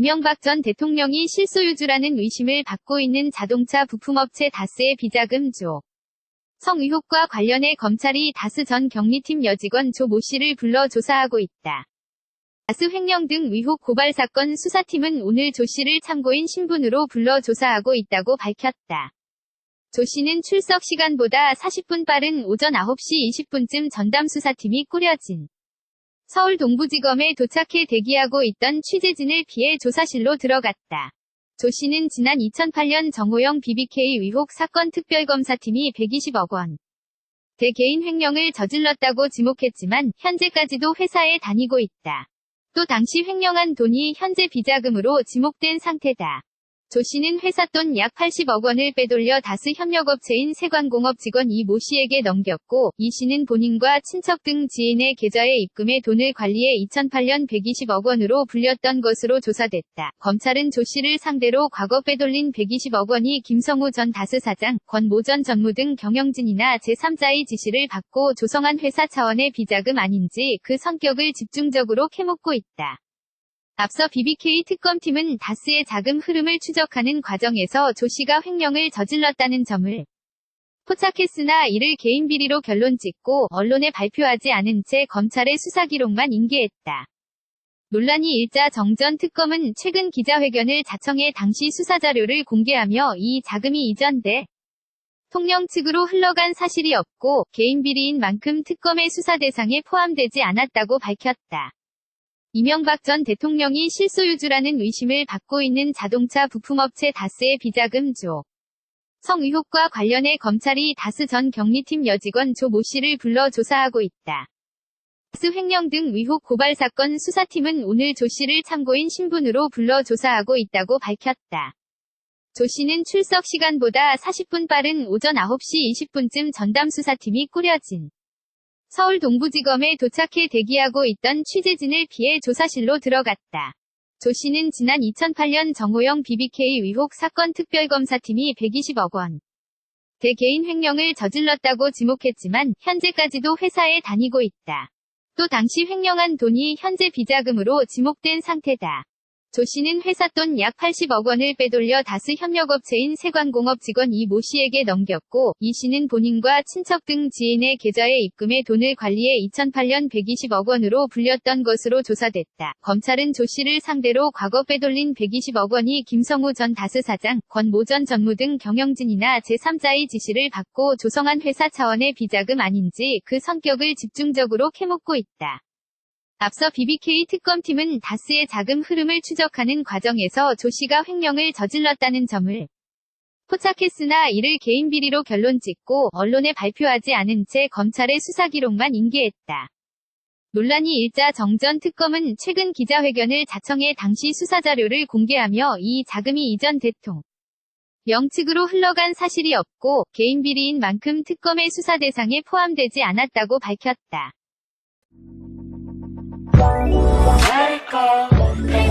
이명박 전 대통령이 실소유주라는 의심을 받고 있는 자동차 부품업체 다스의 비자금 조성 의혹과 관련해 검찰이 다스 전 경리팀 여직원 조 모 씨를 불러 조사하고 있다. 다스 횡령 등 의혹 고발 사건 수사팀은 오늘 조 씨를 참고인 신분으로 불러 조사하고 있다고 밝혔다. 조 씨는 출석 시간보다 40분 빠른 오전 9시 20분쯤 전담 수사팀이 꾸려진 서울 동부지검에 도착해 대기하고 있던 취재진을 피해 조사실로 들어갔다. 조 씨는 지난 2008년 정호영 BBK 의혹 사건 특별검사팀이 120억 원 대 개인 횡령을 저질렀다고 지목했지만 현재까지도 회사에 다니고 있다. 또 당시 횡령한 돈이 현재 비자금으로 지목된 상태다. 조 씨는 회사 돈 약 80억 원을 빼돌려 다스 협력업체인 세관공업 직원 이 모 씨에게 넘겼고, 이 씨는 본인과 친척 등 지인의 계좌에 입금해 돈을 관리해 2008년 120억 원으로 불렸던 것으로 조사됐다. 검찰은 조 씨를 상대로 과거 빼돌린 120억 원이 김성우 전 다스 사장, 권 모 전 전무 등 경영진이나 제3자의 지시를 받고 조성한 회사 차원의 비자금 아닌지 그 성격을 집중적으로 캐묻고 있다. 앞서 BBK 특검팀은 다스의 자금 흐름을 추적하는 과정에서 조 씨가 횡령을 저질렀다는 점을 포착했으나 이를 개인 비리로 결론 짓고 언론에 발표하지 않은 채 검찰의 수사 기록만 인계했다. 논란이 일자 정 전 특검은 최근 기자회견을 자청해 당시 수사 자료를 공개하며 이 자금이 이전 대통령 측으로 흘러간 사실이 없고 개인 비리인 만큼 특검의 수사 대상에 포함되지 않았다고 밝혔다. 이명박 전 대통령이 실소유주라는 의심을 받고 있는 자동차 부품업체 다스의 비자금 조성 의혹과 관련해 검찰이 다스 전 경리팀 여직원 조 모 씨를 불러 조사하고 있다. 다스 횡령 등 의혹 고발 사건 수사팀은 오늘 조 씨를 참고인 신분으로 불러 조사하고 있다고 밝혔다. 조 씨는 출석 시간보다 40분 빠른 오전 9시 20분쯤 전담 수사팀이 꾸려진 서울 동부지검에 도착해 대기하고 있던 취재진을 피해 조사실로 들어갔다. 조 씨는 지난 2008년 정호영 BBK 의혹 사건 특별검사팀이 120억 원 대 개인 횡령을 저질렀다고 지목했지만 현재까지도 회사에 다니고 있다. 또 당시 횡령한 돈이 현재 비자금으로 지목된 상태다. 조 씨는 회사 돈 약 80억 원을 빼돌려 다스 협력업체인 세관공업 직원 이 모 씨에게 넘겼고, 이 씨는 본인과 친척 등 지인의 계좌에 입금해 돈을 관리해 2008년 120억 원으로 불렸던 것으로 조사됐다. 검찰은 조 씨를 상대로 과거 빼돌린 120억 원이 김성우 전 다스 사장, 권 모 전 전무 등 경영진이나 제3자의 지시를 받고 조성한 회사 차원의 비자금 아닌지 그 성격을 집중적으로 캐묻고 있다. 앞서 BBK 특검팀은 다스의 자금 흐름을 추적하는 과정에서 조 씨가 횡령을 저질렀다는 점을 포착했으나 이를 개인 비리로 결론 짓고 언론에 발표하지 않은 채 검찰의 수사 기록만 인계했다. 논란이 일자 정 전 특검은 최근 기자회견을 자청해 당시 수사 자료를 공개하며 이 자금이 이전 대통령 측으로 흘러간 사실이 없고 개인 비리인 만큼 특검의 수사 대상에 포함되지 않았다고 밝혔다. Let it go.